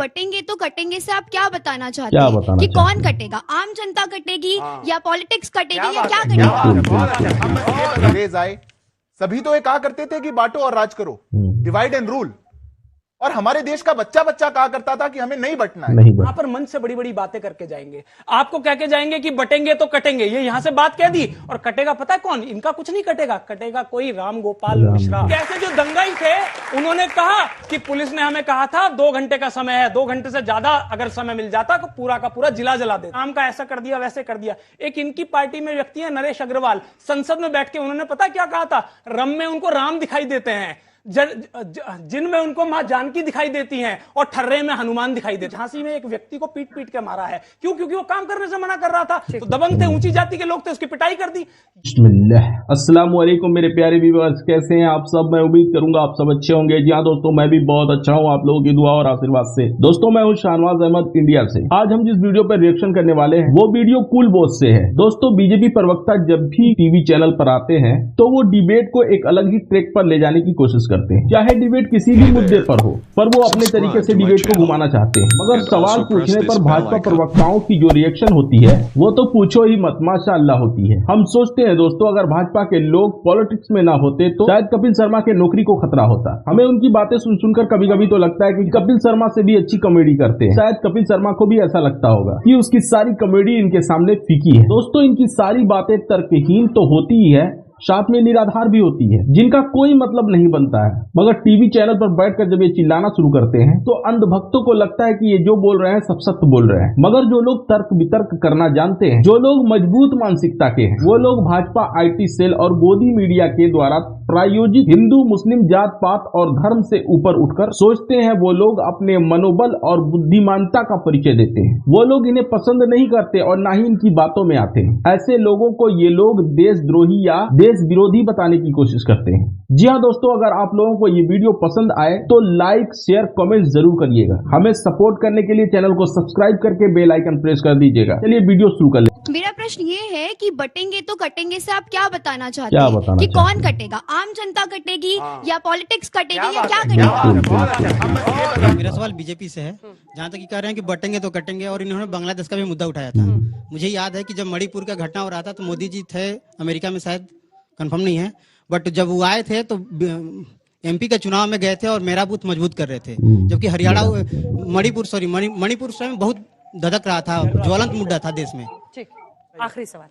बटेंगे तो कटेंगे से आप क्या बताना चाहते हैं कि कौन कटेगा? आम जनता कटेगी या पॉलिटिक्स कटेगी या क्या कटेगा? अंग्रेज आए, सभी तो ये कहा करते थे कि बांटो और राज करो, डिवाइड एंड रूल। और हमारे देश का बच्चा बच्चा कहा करता था कि हमें नहीं बंटना है। यहां पर मंच से बड़ी बड़ी बातें करके जाएंगे, आपको कह के जाएंगे कि बटेंगे तो कटेंगे। ये यहां से बात कह दी, और कटेगा पता है कौन? इनका कुछ नहीं कटेगा, कटेगा कोई राम गोपाल मिश्रा। कैसे जो दंगाई थे, उन्होंने कहा कि पुलिस ने हमें कहा था 2 घंटे का समय है, 2 घंटे से ज्यादा अगर समय मिल जाता तो पूरा का पूरा जिला जला देता। काम का ऐसा कर दिया, वैसे कर दिया। एक इनकी पार्टी में व्यक्ति है नरेश अग्रवाल, संसद में बैठ के उन्होंने पता क्या कहा था? रम में उनको राम दिखाई देते हैं, जिनमें उनको मां जानकी दिखाई देती हैं, और ठर्रे में हनुमान दिखाई देते। झांसी में एक व्यक्ति को पीट पीट के मारा है, क्यों? क्योंकि वो काम करने से मना कर रहा था। तो दबंग थे, ऊंची जाति के लोग थे, उसकी पिटाई कर दी। अस्सलाम वालेकुम मेरे प्यारे व्यूअर्स, कैसे हैं आप सब? मैं उम्मीद करूंगा आप सब अच्छे होंगे। जी हाँ दोस्तों, मैं भी बहुत अच्छा हूं आप लोगों की दुआ और आशीर्वाद से। दोस्तों मैं हूं शाहनवाज अहमद इंडिया से। आज हम जिस वीडियो पर रिएक्शन करने वाले हैं वो वीडियो कूल बॉस से है। दोस्तों बीजेपी प्रवक्ता जब भी टीवी चैनल पर आते हैं तो वो डिबेट को एक अलग ही ट्रैक पर ले जाने की कोशिश करते हैं। चाहे डिबेट किसी भी मुद्दे पर हो, पर वो अपने तरीके से डिबेट को घुमाना चाहते हैं। मगर सवाल पूछने पर भाजपा प्रवक्ताओं की जो रिएक्शन होती है वो तो पूछो ही मत, माशाअल्लाह होती है। हम सोचते हैं दोस्तों अगर भाजपा के लोग पॉलिटिक्स में ना होते तो शायद कपिल शर्मा के नौकरी को खतरा होता। हमें उनकी बातें सुन सुनकर कभी कभी तो लगता है कि कपिल शर्मा से भी अच्छी कॉमेडी करते हैं। शायद कपिल शर्मा को भी ऐसा लगता होगा कि उसकी सारी कॉमेडी इनके सामने फीकी है। दोस्तों इनकी सारी बातें तर्कहीन तो होती ही है, साथ में निराधार भी होती है, जिनका कोई मतलब नहीं बनता है। मगर टीवी चैनल पर बैठकर जब ये चिल्लाना शुरू करते हैं तो अंधभक्तों को लगता है कि ये जो बोल रहे हैं सब सत्य बोल रहे हैं। मगर जो लोग तर्क वितर्क करना जानते हैं, जो लोग मजबूत मानसिकता के हैं, वो लोग भाजपा IT सेल और गोदी मीडिया के द्वारा प्रायोजित हिंदू मुस्लिम जात पात और धर्म से ऊपर उठकर सोचते हैं। वो लोग अपने मनोबल और बुद्धिमानता का परिचय देते हैं। वो लोग इन्हें पसंद नहीं करते और ना ही इनकी बातों में आते हैं। ऐसे लोगों को ये लोग देशद्रोही या देश विरोधी बताने की कोशिश करते हैं। जी हाँ दोस्तों, अगर आप लोगों को ये वीडियो पसंद आए तो लाइक शेयर कमेंट जरूर करिएगा। हमें सपोर्ट करने के लिए चैनल को सब्सक्राइब करके बेल आइकन प्रेस कर दीजिएगा। चलिए वीडियो शुरू कर ले। मेरा प्रश्न ये है कि बटेंगे तो कटेंगे से आप क्या बताना चाहते हैं कि कौन कटेगा? आम जनता कटेगी या पॉलिटिक्स कटेगी या क्या कटेगा? मेरा सवाल बीजेपी से है, जहाँ तक कह रहे हैं कि बटेंगे तो कटेंगे, और इन्होंने बांग्लादेश का भी मुद्दा उठाया था। मुझे याद है कि जब मणिपुर का घटना हो रहा था तो मोदी जी थे अमेरिका में, शायद कंफर्म नहीं है, बट जब वो आए थे तो MP के चुनाव में गए थे और मेरा बूथ मजबूत कर रहे थे। जबकि हरियाणा मणिपुर स्वयं बहुत धधक रहा था, ज्वलंत मुद्दा था देश में। ठीक, आखिरी सवाल।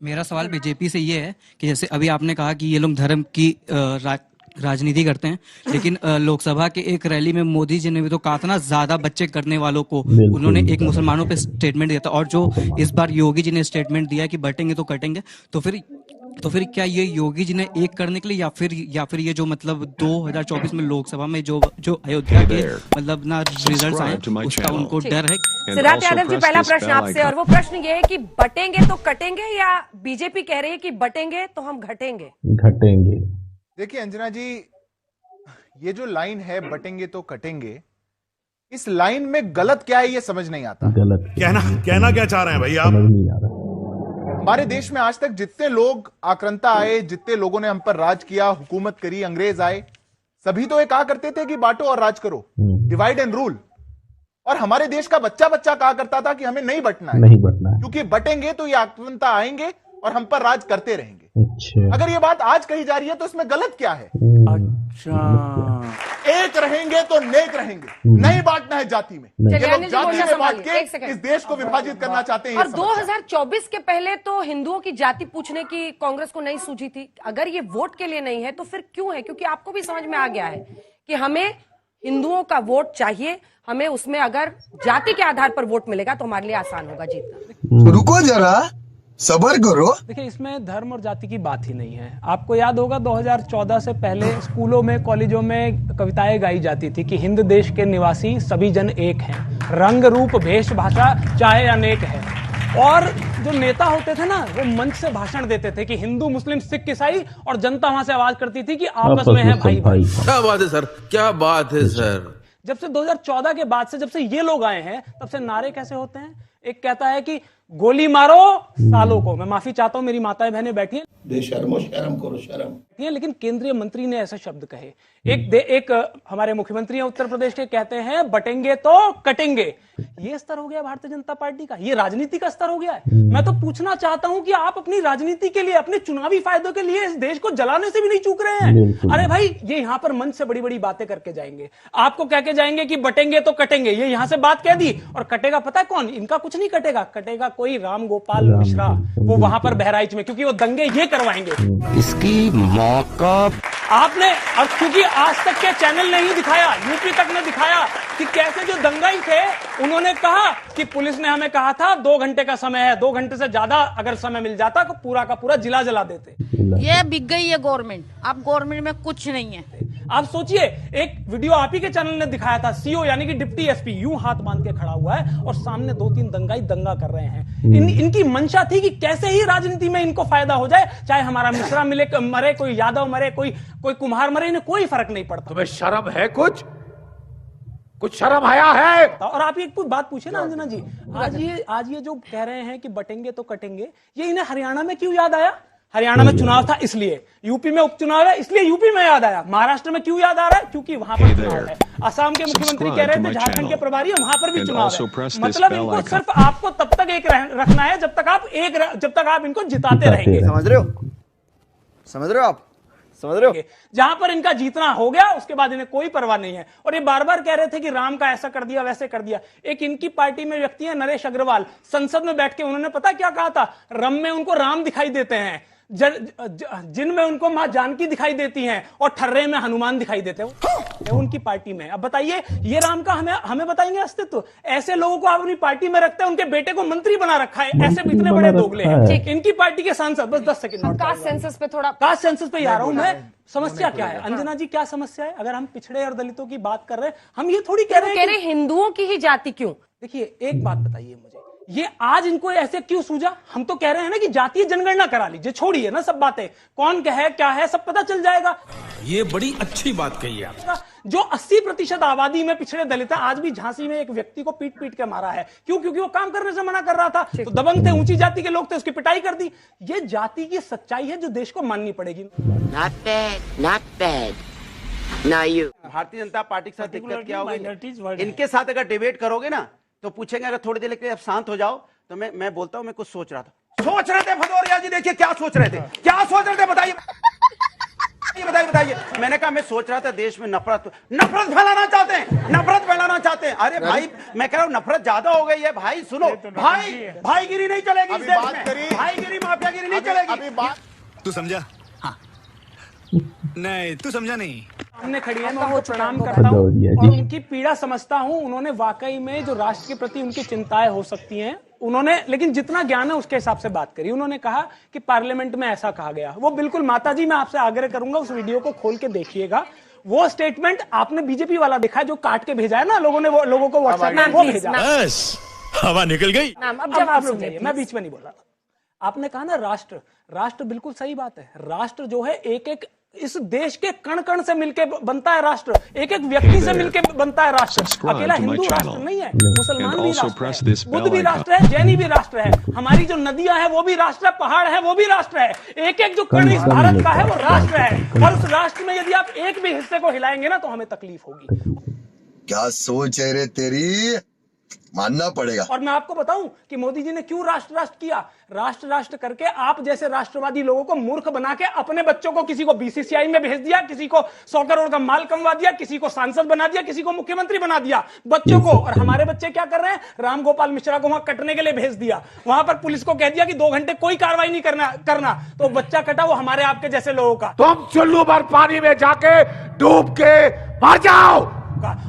मेरा सवाल बीजेपी से ये है कि जैसे अभी आपने कहा कि ये लोग धर्म की राजनीति करते हैं, लेकिन लोकसभा के एक रैली में मोदी जी ने भी तो कहा था ना, ज्यादा बच्चे करने वालों को उन्होंने एक मुसलमानों पे स्टेटमेंट दिया था। और जो इस बार योगी जी ने स्टेटमेंट दिया कि बटेंगे तो कटेंगे, तो फिर क्या ये योगी जी ने एक करने के लिए या फिर ये जो मतलब 2024 में लोकसभा में जो अयोध्या के मतलब ना रिजल्ट आए उसका उनको डर है? सिद्धार्थ यादव जी, पहला प्रश्न आपसे, और वो प्रश्न ये है कि बटेंगे तो कटेंगे या बीजेपी कह रही है कि बटेंगे तो हम घटेंगे? देखिए अंजना जी, ये जो लाइन है बटेंगे तो कटेंगे, इस लाइन में गलत क्या है ये समझ नहीं आता। गलत कहना क्या चाह रहे हैं भाई आप? हमारे देश में आज तक जितने लोग आक्रांता आए, जितने लोगों ने हम पर राज किया, हुकूमत करी, अंग्रेज आए, सभी तो ये कहा करते थे कि बांटो और राज करो, डिवाइड एंड रूल। और हमारे देश का बच्चा बच्चा कहा करता था कि हमें नहीं बंटना है, क्योंकि बटेंगे तो ये आक्रांता आएंगे और हम पर राज करते रहेंगे। अच्छा। अगर ये बात आज कही जा रही है तो इसमें गलत क्या है? अच्छा, एक रहेंगे तो नेक रहेंगे, नहीं बांटना है जाति में। ये लोग जाति में बांट के इस देश को विभाजित करना चाहते हैं। और 2024 के पहले तो हिंदुओं की जाति पूछने की कांग्रेस को नहीं सूझी थी। अगर ये वोट के लिए नहीं है तो फिर क्यों है? क्योंकि आपको भी समझ में आ गया है कि हमें हिंदुओं का वोट चाहिए, हमें उसमें अगर जाति के आधार पर वोट मिलेगा तो हमारे लिए आसान होगा जीतना। रुको जरा, सबर करो। देखिए, इसमें धर्म और जाति की बात ही नहीं है। आपको याद होगा 2014 से पहले स्कूलों में, कॉलेजों में कविताएं गाई जाती थी कि हिंद देश के निवासी सभी जन एक हैं, रंग रूप वेशभाषा चाहे अनेक है। और जो नेता होते थे ना, वो मंच से भाषण देते थे कि हिंदू मुस्लिम सिख ईसाई, और जनता वहां से आवाज करती थी कि आपस में है भाई भाई। क्या बात है सर, क्या बात है सर। जब से 2014 के बाद से जब से ये लोग आए हैं तब से नारे कैसे होते हैं? एक कहता है कि गोली मारो सालों को। मैं माफी चाहता हूं, मेरी माताएं बहनें बैठी हैं, शर्म करो शर्म। लेकिन केंद्रीय मंत्री ने ऐसे शब्द कहे। एक हमारे मुख्यमंत्री हैं उत्तर प्रदेश के, कहते हैं बटेंगे तो कटेंगे। ये स्तर हो गया भारतीय जनता पार्टी का, ये राजनीति का स्तर हो गया है। मैं तो पूछना चाहता हूं कि आप अपनी राजनीति के लिए, अपने चुनावी फायदों के लिए इस देश को जलाने से भी नहीं चूक रहे हैं। अरे भाई, ये यहां पर मंच से बड़ी बड़ी बातें करके जाएंगे, आपको कह के जाएंगे कि बटेंगे तो कटेंगे। ये यहां से बात कह दी, और कटेगा पता है कौन? इनका कुछ नहीं कटेगा, कटेगा कोई राम गोपाल मिश्रा, वो वहां पर बहराइच में, क्योंकि वो दंगे ये करवाएंगे। इसकी मौका आपने, अब क्योंकि आज तक के चैनल ने ही दिखाया, यूपी तक ने दिखाया कि कैसे जो दंगाई थे उन्होंने कहा कि पुलिस ने हमें कहा था 2 घंटे का समय है, 2 घंटे से ज्यादा अगर समय मिल जाता तो पूरा का पूरा जिला जला देते। ये बिक गई है गवर्नमेंट, अब गवर्नमेंट में कुछ नहीं है। आप सोचिए, एक वीडियो आप ही के चैनल ने दिखाया था, सीओ यानी कि डिप्टी एसपी यूं हाथ बांध के खड़ा हुआ है और सामने 2-3 दंगाई दंगा कर रहे हैं। इनकी मंशा थी कि कैसे ही राजनीति में इनको फायदा हो जाए, चाहे हमारा मिश्रा मिले मरे, कोई यादव मरे, कोई कुम्हार मरे, इन्हें कोई फर्क नहीं पड़ता। तुम्हें शर्म है? कुछ शर्म आया है? और आप एक बात पूछे ना अंजना जी, आज ये जो कह रहे हैं कि बटेंगे तो कटेंगे, ये इन्हें हरियाणा में क्यों याद आया? हरियाणा में चुनाव था इसलिए, यूपी में उपचुनाव है इसलिए यूपी में याद आया, महाराष्ट्र में क्यों याद आ रहा है? क्योंकि वहां पर चुनाव है। असम के मुख्यमंत्री कह रहे थे झारखंड के प्रभारी है, वहां पर भी चुनाव है। मतलब इनको सिर्फ आपको तब तक एक रखना है जब तक आप इनको जिताते रहेंगे। समझ रहे हो आप? जहां पर इनका जीतना हो गया उसके बाद इन्हें कोई परवाह नहीं है। और ये बार बार कह रहे थे कि राम का ऐसा कर दिया, वैसे कर दिया। एक इनकी पार्टी में व्यक्ति है नरेश अग्रवाल, संसद में बैठ के उन्होंने पता क्या कहा था? रम में उनको राम दिखाई देते हैं, जिनमें उनको मां जानकी दिखाई देती हैं, और ठर्रे में हनुमान दिखाई देते हैं उनकी पार्टी में। अब बताइए, ये राम का हमें बताएंगे अस्तित्व? ऐसे लोगों को आप अपनी पार्टी में रखते हैं, उनके बेटे को मंत्री बना रखा है, ऐसे इतने बड़े दोगले हैं इनकी पार्टी के सांसद। बस 10 सेकंड, कास्ट सेंसस पे कास्ट सेंसस पे आ रहा हूं मैं। समस्या क्या है अंजना जी, क्या समस्या है? अगर हम पिछड़े और दलितों की बात कर रहे हैं, हम ये थोड़ी कह रहे हैं हिंदुओं की ही जाति क्यों? देखिए, एक बात बताइए मुझे, ये आज इनको ऐसे क्यों सूझा? हम तो कह रहे हैं ना कि जातीय जनगणना करा लीजिए, छोड़िए ना सब बातें, कौन क्या है सब पता चल जाएगा। ये बड़ी अच्छी बात कही है। जो 80% आबादी में पिछड़े दलित है, आज भी झांसी में एक व्यक्ति को पीट पीट के मारा है, क्यों? क्योंकि वो काम करने से मना कर रहा था, तो दबंग थे, ऊंची जाति के लोग थे, उसकी पिटाई कर दी। ये जाति की सच्चाई है जो देश को माननी पड़ेगी। Not bad. Now you. Bharatiya Janata party के साथ दिक्कत क्या होगी? इनके साथ अगर डिबेट करोगे ना तो पूछेंगे, अगर थोड़ी देर के लिए आप शांत हो जाओ, तो मैं बोलता हूं मैं कुछ सोच रहा था। भदौरिया जी देखिए क्या सोच रहे थे, बताइए। मैंने कहा मैं सोच रहा था देश में नफरत फैलाना चाहते हैं। अरे भाई, मैं कह रहा हूं नफरत ज्यादा हो गई है भाई। सुनो भाईगिरी नहीं चलेगी इस देश में, भाईगिरी माफियागिरी नहीं चलेगी। तू समझा? नहीं, तू समझा नहीं। सामने खड़ी है, मैं उनको प्रणाम करता हूं और उनकी पीड़ा समझता हूं। उन्होंने वाकई में जो राष्ट्र के प्रति उनकी चिंताएं हो सकती हैं, उन्होंने, लेकिन जितना ज्ञान है उसके हिसाब से बात करी। उन्होंने कहा कि पार्लियामेंट में ऐसा कहा गया, वो बिल्कुल माताजी, मैं आपसे आग्रह करूंगा उस वीडियो को खोल के देखिएगा। वो स्टेटमेंट आपने बीजेपी वाला देखा है जो काट के भेजा है ना लोगों ने, वो लोगों को व्हाट्सएप में वो भेजा। बस हवा निकल गई। अब जवाब सुनिए, मैं बीच में नहीं बोल रहा था। आपने कहा ना राष्ट्र बिल्कुल सही बात है। राष्ट्र जो है एक इस देश के कण कण से मिलके बनता है राष्ट्र, एक व्यक्ति से मिलके बनता है राष्ट्र। अकेला हिंदू राष्ट्र नहीं है, मुसलमान भी राष्ट्र है, बुद्ध भी राष्ट्र है, जैनी भी राष्ट्र है, हमारी जो नदियां हैं वो भी राष्ट्र है, पहाड़ है वो भी राष्ट्र है। एक जो कण इस भारत का है वो राष्ट्र है, और उस राष्ट्र में यदि आप एक भी हिस्से को हिलाएंगे ना तो हमें तकलीफ होगी। क्या सोच है रे तेरी, मानना पड़ेगा। और मैं आपको बताऊं कि मोदी जी ने क्यों राष्ट्र किया। राष्ट्र करके आप जैसे राष्ट्रवादी लोगों को मूर्ख बना के अपने बच्चों को, किसी को बीसीसीआई में भेज दिया, किसी को 100 करोड़ का माल कमवा दिया, किसी को सांसद बना दिया, किसी को मुख्यमंत्री बना दिया बच्चों को। और हमारे बच्चे क्या कर रहे हैं? राम गोपाल मिश्रा को वहां कटने के लिए भेज दिया, वहां पर पुलिस को कह दिया कि 2 घंटे कोई कार्रवाई नहीं करना, तो बच्चा कटा वो हमारे आपके जैसे लोगों का। तुम चुल्लू भर पानी में जाके डूब के मर जाओ।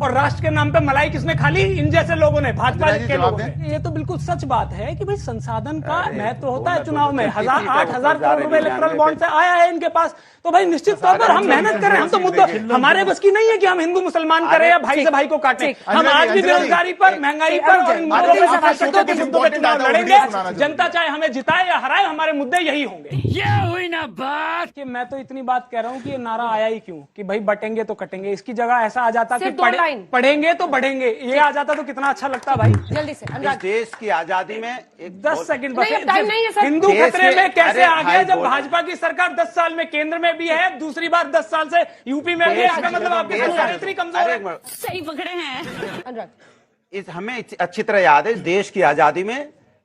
और राष्ट्र के नाम पे मलाई किसने खा ली? इन जैसे लोगों ने, भाजपा के लोगों ने। ये तो बिल्कुल सच बात है कि भाई संसाधन का महत्व होता है चुनाव में। 8,000 करोड़ रुपए इलेक्ट्रल बॉन्ड से आया है इनके पास, तो भाई निश्चित तौर पर हम मेहनत कर रहे हैं। हम तो मुद्दा हमारे बस की नहीं है कि हम हिंदू मुसलमान करें या भाई से भाई को काटें। हम आज भी बेरोजगारी पर, महंगाई पर और इन मुद्दों पे चुनाव लड़ेंगे। जनता चाहे हमें जिताए या हराए, हमारे मुद्दे यही होंगे। ये हुई ना बात कि मैं तो इतनी बात कह रहा हूँ कि ये नारा आया ही क्यों कि भाई बटेंगे तो कटेंगे। इसकी जगह ऐसा आ जाता कि दो लाइन पढ़ेंगे तो बढ़ेंगे, ये आ जाता तो कितना अच्छा लगता भाई। जल्दी से इस देश की आजादी में एक 10 सेकंड नहीं, अब टाइम नहीं है सर। हिंदू खतरे में कैसे अरे आ गया भाई जब बोलो। भाजपा की सरकार 10 साल में केंद्र में भी है, दूसरी बार 10 साल से यूपी में भी है, इसका मतलब आपकी सरकार इतनी कमजोर है। सही पकड़े हैं। अनुराग, हमें अच्छी तरह याद है, इस देश की आजादी में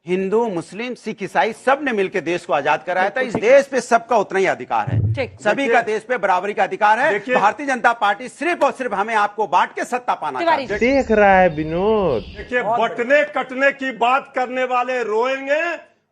हिंदू, मुस्लिम, सिख, ईसाई सब ने मिलकर देश को आजाद कराया था। इस देश पे सबका उतना ही अधिकार है, सभी का देश पे बराबरी का अधिकार है। भारतीय जनता पार्टी सिर्फ और सिर्फ हमें आपको बांट के सत्ता पाना चाहती है। देख रहा है विनोद। देखिए, बटने कटने की बात करने वाले रोएंगे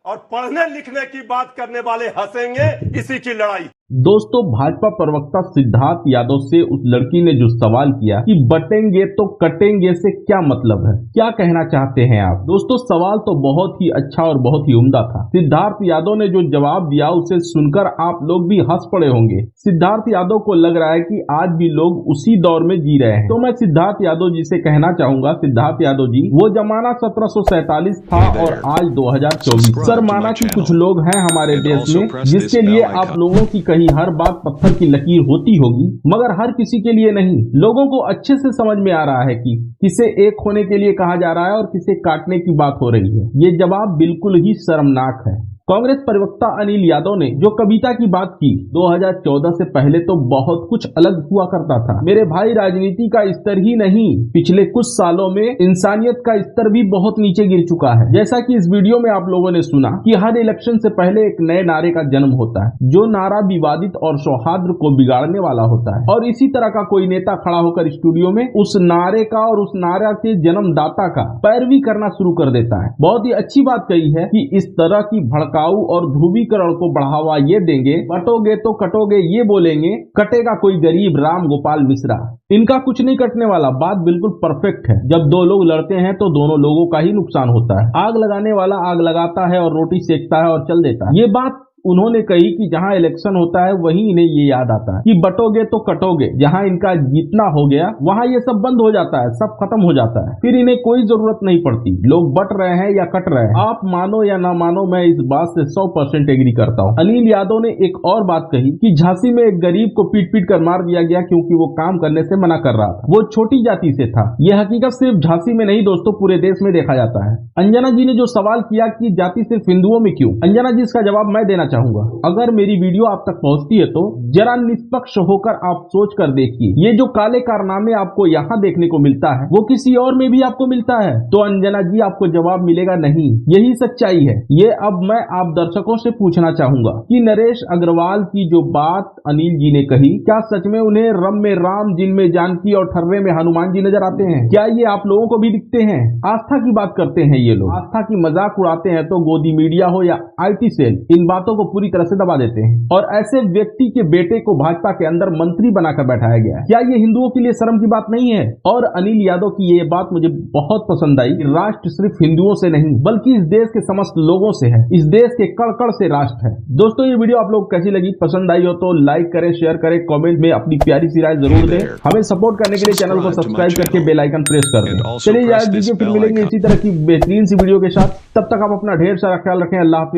और पढ़ने लिखने की बात करने वाले हंसेंगे, इसी की लड़ाई। दोस्तों, भाजपा प्रवक्ता सिद्धार्थ यादव से उस लड़की ने जो सवाल किया कि बटेंगे तो कटेंगे से क्या मतलब है, क्या कहना चाहते हैं आप। दोस्तों, सवाल तो बहुत ही अच्छा और बहुत ही उम्दा था। सिद्धार्थ यादव ने जो जवाब दिया उसे सुनकर आप लोग भी हंस पड़े होंगे। सिद्धार्थ यादव को लग रहा है कि आज भी लोग उसी दौर में जी रहे हैं। तो मैं सिद्धार्थ यादव जी से कहना चाहूंगा, सिद्धार्थ यादव जी, वो जमाना 1747 था और आज 2024। सर, माना कि कुछ लोग हैं हमारे देश में जिसके लिए आप लोगों की हर बात पत्थर की लकीर होती होगी, मगर हर किसी के लिए नहीं। लोगों को अच्छे से समझ में आ रहा है कि किसे एक होने के लिए कहा जा रहा है और किसे काटने की बात हो रही है। ये जवाब बिल्कुल ही शर्मनाक है। कांग्रेस प्रवक्ता अनिल यादव ने जो कविता की बात की, 2014 से पहले तो बहुत कुछ अलग हुआ करता था। मेरे भाई, राजनीति का स्तर ही नहीं, पिछले कुछ सालों में इंसानियत का स्तर भी बहुत नीचे गिर चुका है। जैसा कि इस वीडियो में आप लोगों ने सुना कि हर इलेक्शन से पहले एक नए नारे का जन्म होता है, जो नारा विवादित और सौहार्द को बिगाड़ने वाला होता है, और इसी तरह का कोई नेता खड़ा होकर स्टूडियो में उस नारे का और उस नारा के जन्मदाता का पैरवी करना शुरू कर देता है। बहुत ही अच्छी बात कही है कि इस तरह की भड़का और ध्रुवीकरण को बढ़ावा ये देंगे, बटोगे तो कटोगे ये बोलेंगे, कटेगा कोई गरीब राम गोपाल मिश्रा। इनका कुछ नहीं कटने वाला, बात बिल्कुल परफेक्ट है। जब दो लोग लड़ते हैं तो दोनों लोगों का ही नुकसान होता है। आग लगाने वाला आग लगाता है और रोटी सेकता है और चल देता है। ये बात उन्होंने कही कि जहां इलेक्शन होता है वहीं इन्हें ये याद आता है कि बटोगे तो कटोगे। जहां इनका जीतना हो गया वहां ये सब बंद हो जाता है, सब खत्म हो जाता है, फिर इन्हें कोई जरूरत नहीं पड़ती। लोग बट रहे हैं या कट रहे हैं, आप मानो या ना मानो, मैं इस बात से 100% एग्री करता हूं। अनिल यादव ने एक और बात कही कि झांसी में एक गरीब को पीट पीट कर मार दिया गया क्योंकि वो काम करने से मना कर रहा था, वो छोटी जाति से था। यह हकीकत सिर्फ झांसी में नहीं दोस्तों, पूरे देश में देखा जाता है। अंजना जी ने जो सवाल किया कि जाति सिर्फ हिंदुओं में क्यों, अंजना जी इसका जवाब मैं देना चाहूंगा। अगर मेरी वीडियो आप तक पहुंचती है तो जरा निष्पक्ष होकर आप सोच कर देखिए, ये जो काले कारनामे आपको यहाँ देखने को मिलता है वो किसी और में भी आपको मिलता है। तो अंजना जी, आपको जवाब मिलेगा नहीं, यही सच्चाई है। ये अब मैं आप दर्शकों से पूछना चाहूंगा कि नरेश अग्रवाल की जो बात अनिल जी ने कही, क्या सच में उन्हें रम में राम, जिन में जानकी और ठर्रे में हनुमान जी नजर आते हैं? क्या ये आप लोगों को भी दिखते हैं? आस्था की बात करते हैं ये लोग, आस्था की मजाक उड़ाते हैं तो गोदी मीडिया हो या IT सेल इन बातों को पूरी तरह से दबा देते हैं। और ऐसे व्यक्ति के बेटे को भाजपा के अंदर मंत्री बनाकर बैठाया गया। क्या ये हिंदुओं के लिए शर्म की बात नहीं है? और अनिल यादव की ये बात मुझे बहुत पसंद आई, राष्ट्र सिर्फ हिंदुओं से नहीं बल्कि इस देश के समस्त लोगों से है, इस देश के कण कण से राष्ट्र है। दोस्तों, ये वीडियो आप लोग कैसी लगी? पसंद आई हो तो लाइक करें, शेयर करें, कमेंट में अपनी प्यारी सी राय जरूर दें। हमें सपोर्ट करने के लिए चैनल को सब्सक्राइब करके बेल आइकन प्रेस कर दें। चलिए यार, वीडियो फिर मिलेंगे इसी तरह की बेहतरीन सी वीडियो के साथ। तब तक आप अपना ढेर सारा ख्याल रखें। अल्लाह हाफिज।